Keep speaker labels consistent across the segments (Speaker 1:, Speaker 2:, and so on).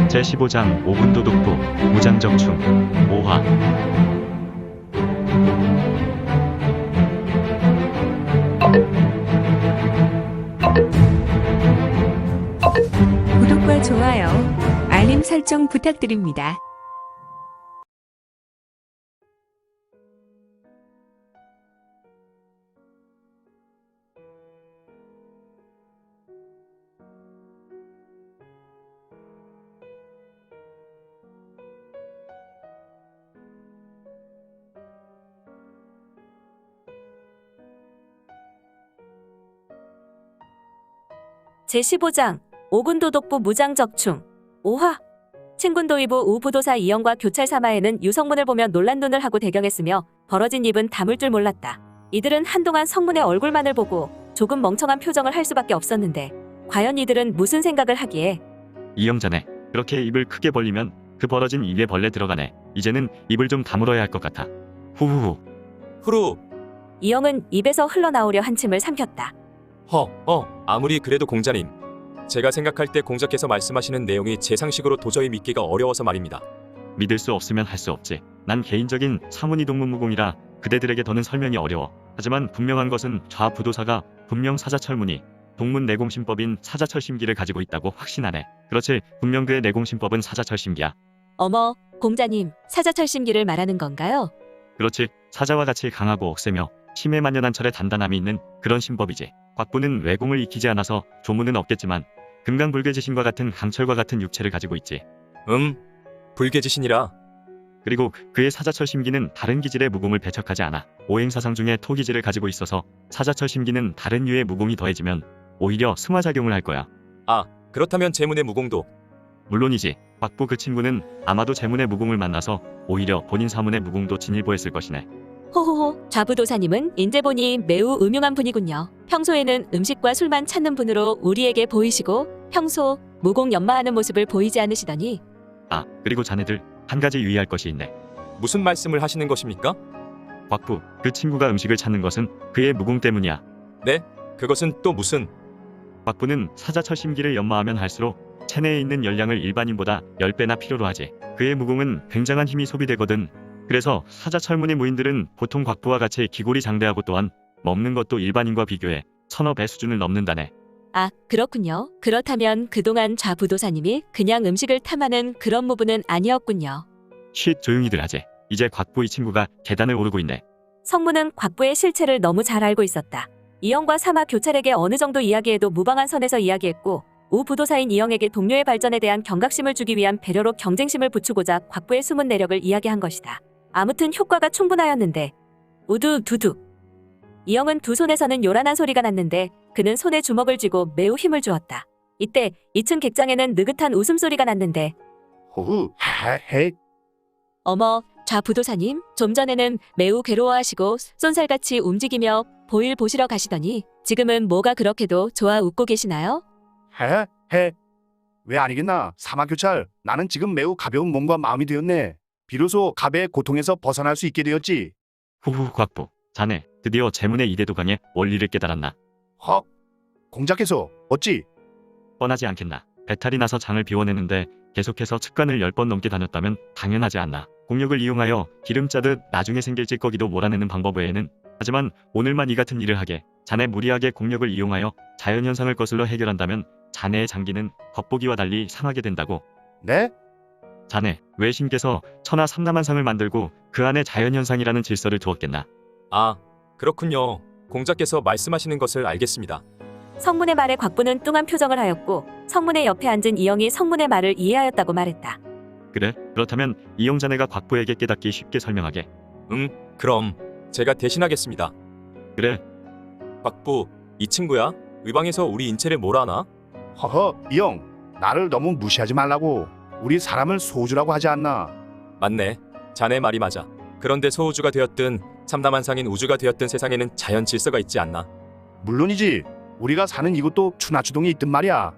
Speaker 1: 제15장 5분 도독부 무장적충 5화.
Speaker 2: 구독과 좋아요, 알림 설정 부탁드립니다.
Speaker 3: 제15장 오군도독부 무장적충 5화. 친군도의부 우부도사 이영과 교찰 사마에는 유성문을 보며 놀란 눈을 하고 대경했으며 벌어진 입은 다물 줄 몰랐다. 이들은 한동안 성문의 얼굴만을 보고 조금 멍청한 표정을 할 수밖에 없었는데 과연 이들은 무슨 생각을 하기에.
Speaker 1: 이영자네, 그렇게 입을 크게 벌리면 그 벌어진 입에 벌레 들어가네. 이제는 입을 좀 다물어야 할 것 같아. 후후후.
Speaker 4: 후루.
Speaker 3: 이영은 입에서 흘러나오려 한침을 삼켰다.
Speaker 4: 아무리 그래도 공자님, 제가 생각할 때 공자께서 말씀하시는 내용이 제 상식으로 도저히 믿기가 어려워서 말입니다.
Speaker 1: 믿을 수 없으면 할 수 없지. 난 개인적인 사문이 동문무공이라 그대들에게 더는 설명이 어려워. 하지만 분명한 것은 좌부도사가 분명 사자철문이 동문 내공신법인 사자철심기를 가지고 있다고 확신하네. 그렇지, 분명 그의 내공신법은 사자철심기야.
Speaker 3: 어머, 공자님, 사자철심기를 말하는 건가요?
Speaker 1: 그렇지, 사자와 같이 강하고 억세며 심해 만연한철의 단단함이 있는 그런 신법이지. 곽부는 외공을 익히지 않아서 조문은 없겠지만 금강불개지신과 같은 강철과 같은 육체를 가지고 있지.
Speaker 4: 불개지신이라.
Speaker 1: 그리고 그의 사자철심기는 다른 기질의 무공을 배척하지 않아. 오행사상 중에 토기질을 가지고 있어서 사자철심기는 다른 류의 무공이 더해지면 오히려 승화작용을 할 거야.
Speaker 4: 그렇다면 제문의 무공도.
Speaker 1: 물론이지. 곽부 그 친구는 아마도 제문의 무공을 만나서 오히려 본인 사문의 무공도 진일보했을 것이네.
Speaker 3: 호호호, 좌부도사님은 인제 보니 매우 음흉한 분이군요. 평소에는 음식과 술만 찾는 분으로 우리에게 보이시고 평소 무공 연마하는 모습을 보이지 않으시더니.
Speaker 1: 그리고 자네들 한 가지 유의할 것이 있네.
Speaker 4: 무슨 말씀을 하시는 것입니까?
Speaker 1: 곽부, 그 친구가 음식을 찾는 것은 그의 무공 때문이야.
Speaker 4: 네? 그것은 또 무슨?
Speaker 1: 곽부는 사자철심기를 연마하면 할수록 체내에 있는 열량을 일반인보다 10배나 필요로 하지. 그의 무공은 굉장한 힘이 소비되거든. 그래서 사자철문의 무인들은 보통 곽부와 같이 기골이 장대하고 또한 먹는 것도 일반인과 비교해 서너 배 수준을 넘는다네.
Speaker 3: 그렇군요. 그렇다면 그동안 좌부도사님이 그냥 음식을 탐하는 그런 무부는 아니었군요.
Speaker 1: 쉿, 조용히들 하지. 이제 곽부 이 친구가 계단을 오르고 있네.
Speaker 3: 성문은 곽부의 실체를 너무 잘 알고 있었다. 이영과 사마 교찰에게 어느 정도 이야기해도 무방한 선에서 이야기했고 우부도사인 이영에게 동료의 발전에 대한 경각심을 주기 위한 배려로 경쟁심을 붙이고자 곽부의 숨은 내력을 이야기한 것이다. 아무튼 효과가 충분하였는데. 우두 두둑. 이영은 두 손에서는 요란한 소리가 났는데 그는 손에 주먹을 쥐고 매우 힘을 주었다. 이때 2층 객장에는 느긋한 웃음소리가 났는데.
Speaker 5: 호우, 헤.
Speaker 3: 어머, 좌부도사님, 좀 전에는 매우 괴로워하시고 쏜살같이 움직이며 보일 보시러 가시더니 지금은 뭐가 그렇게도 좋아 웃고 계시나요?
Speaker 5: 헤. 왜 아니겠나? 사마교찰, 나는 지금 매우 가벼운 몸과 마음이 되었네. 비로소 갑의 고통에서 벗어날 수 있게 되었지.
Speaker 1: 후후. 곽부, 자네 드디어 제문의 이대도강의 원리를 깨달았나?
Speaker 5: 헉, 공자께서 어찌?
Speaker 1: 뻔하지 않겠나. 배탈이 나서 장을 비워내는데 계속해서 측간을 10번 넘게 다녔다면 당연하지 않나. 공력을 이용하여 기름 짜듯 나중에 생길 찌꺼기도 몰아내는 방법 외에는. 하지만 오늘만 이 같은 일을 하게 자네 무리하게 공력을 이용하여 자연현상을 거슬러 해결한다면 자네의 장기는 겉보기와 달리 상하게 된다고.
Speaker 5: 네?
Speaker 1: 자네 왜 신께서 천하 삼남한상을 만들고 그 안에 자연현상이라는 질서를 두었겠나.
Speaker 4: 그렇군요. 공자께서 말씀하시는 것을 알겠습니다.
Speaker 3: 성문의 말에 곽부는 뚱한 표정을 하였고 성문의 옆에 앉은 이영이 성문의 말을 이해하였다고 말했다.
Speaker 1: 그래? 그렇다면 이영자네가 곽부에게 깨닫기 쉽게 설명하게.
Speaker 4: 그럼 제가 대신하겠습니다.
Speaker 1: 그래.
Speaker 4: 곽부, 이 친구야? 의방에서 우리 인체를 몰아나?
Speaker 5: 허허, 이영, 나를 너무 무시하지 말라고. 우리 사람을 소주라고 하지 않나?
Speaker 4: 맞네. 자네 말이 맞아. 그런데 소우주가 되었든 참담한상인 우주가 되었든 세상에는 자연 질서가 있지 않나?
Speaker 5: 물론이지. 우리가 사는 이곳도 추나추동이 있든 말이야.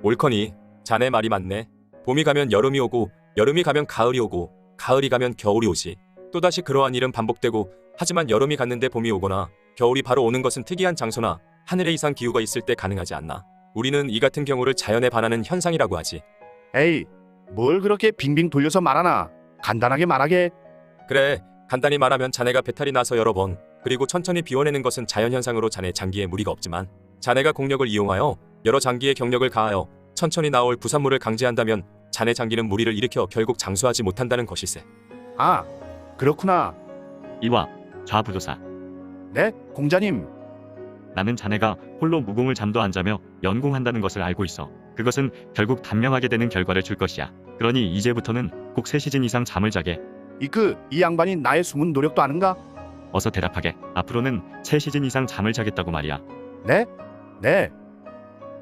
Speaker 4: 옳거니 자네 말이 맞네. 봄이 가면 여름이 오고 여름이 가면 가을이 오고 가을이 가면 겨울이 오지. 또다시 그러한 일은 반복되고 하지만 여름이 갔는데 봄이 오거나 겨울이 바로 오는 것은 특이한 장소나 하늘에 이상 기후가 있을 때 가능하지 않나? 우리는 이 같은 경우를 자연에 반하는 현상이라고 하지.
Speaker 5: 에이, 뭘 그렇게 빙빙 돌려서 말하나? 간단하게 말하게.
Speaker 4: 그래, 간단히 말하면 자네가 배탈이 나서 여러 번 그리고 천천히 비워내는 것은 자연현상으로 자네 장기에 무리가 없지만 자네가 공력을 이용하여 여러 장기에 경력을 가하여 천천히 나올 부산물을 강제한다면 자네 장기는 무리를 일으켜 결국 장수하지 못한다는 것일세.
Speaker 5: 아, 그렇구나.
Speaker 1: 이와 좌부도사.
Speaker 5: 네, 공자님.
Speaker 1: 나는 자네가 홀로 무공을 잠도 안 자며 연공한다는 것을 알고 있어. 그것은 결국 단명하게 되는 결과를 줄 것이야. 그러니 이제부터는 꼭 3시즌 이상 잠을 자게.
Speaker 5: 이 양반이 나의 숨은 노력도 아는가?
Speaker 1: 어서 대답하게. 앞으로는 3시즌 이상 잠을 자겠다고 말이야.
Speaker 5: 네? 네.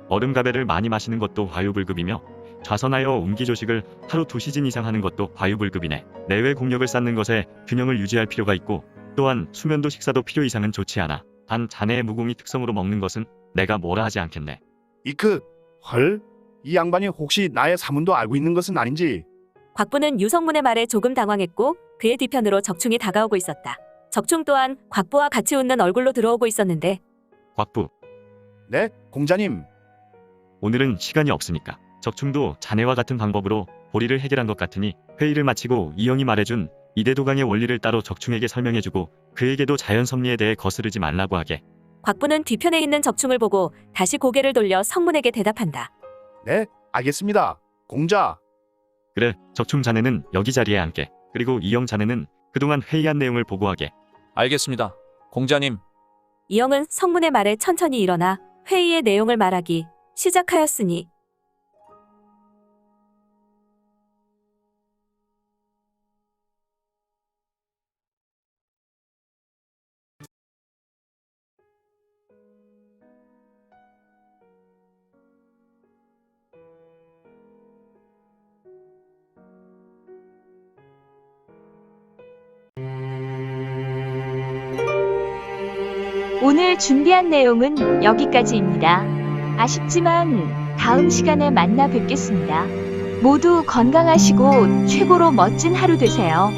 Speaker 1: 얼음가베를 많이 마시는 것도 화유불급이며 좌선하여 운기조식을 하루 2시즌 이상 하는 것도 화유불급이네. 내외 공력을 쌓는 것에 균형을 유지할 필요가 있고 또한 수면도 식사도 필요 이상은 좋지 않아. 단 자네의 무공이 특성으로 먹는 것은 내가 뭐라 하지 않겠네.
Speaker 5: 헐? 이 양반이 혹시 나의 사문도 알고 있는 것은 아닌지?
Speaker 3: 곽부는 유성문의 말에 조금 당황했고 그의 뒤편으로 적충이 다가오고 있었다. 적충 또한 곽부와 같이 웃는 얼굴로 들어오고 있었는데
Speaker 1: 곽부,
Speaker 5: 네, 공자님.
Speaker 1: 오늘은 시간이 없으니까 적충도 자네와 같은 방법으로 보리를 해결한 것 같으니 회의를 마치고 이영이 말해준 이대도강의 원리를 따로 적충에게 설명해주고 그에게도 자연섭리에 대해 거스르지 말라고 하게.
Speaker 3: 곽부는 뒤편에 있는 적충을 보고 다시 고개를 돌려 성문에게 대답한다.
Speaker 5: 네, 알겠습니다. 공자.
Speaker 1: 그래, 적충 자네는 여기 자리에 앉게. 그리고 이영 자네는 그동안 회의한 내용을 보고하게.
Speaker 6: 알겠습니다. 공자님.
Speaker 3: 이영은 성문의 말에 천천히 일어나 회의의 내용을 말하기 시작하였으니
Speaker 7: 오늘 준비한 내용은 여기까지입니다. 아쉽지만 다음 시간에 만나 뵙겠습니다. 모두 건강하시고 최고로 멋진 하루 되세요.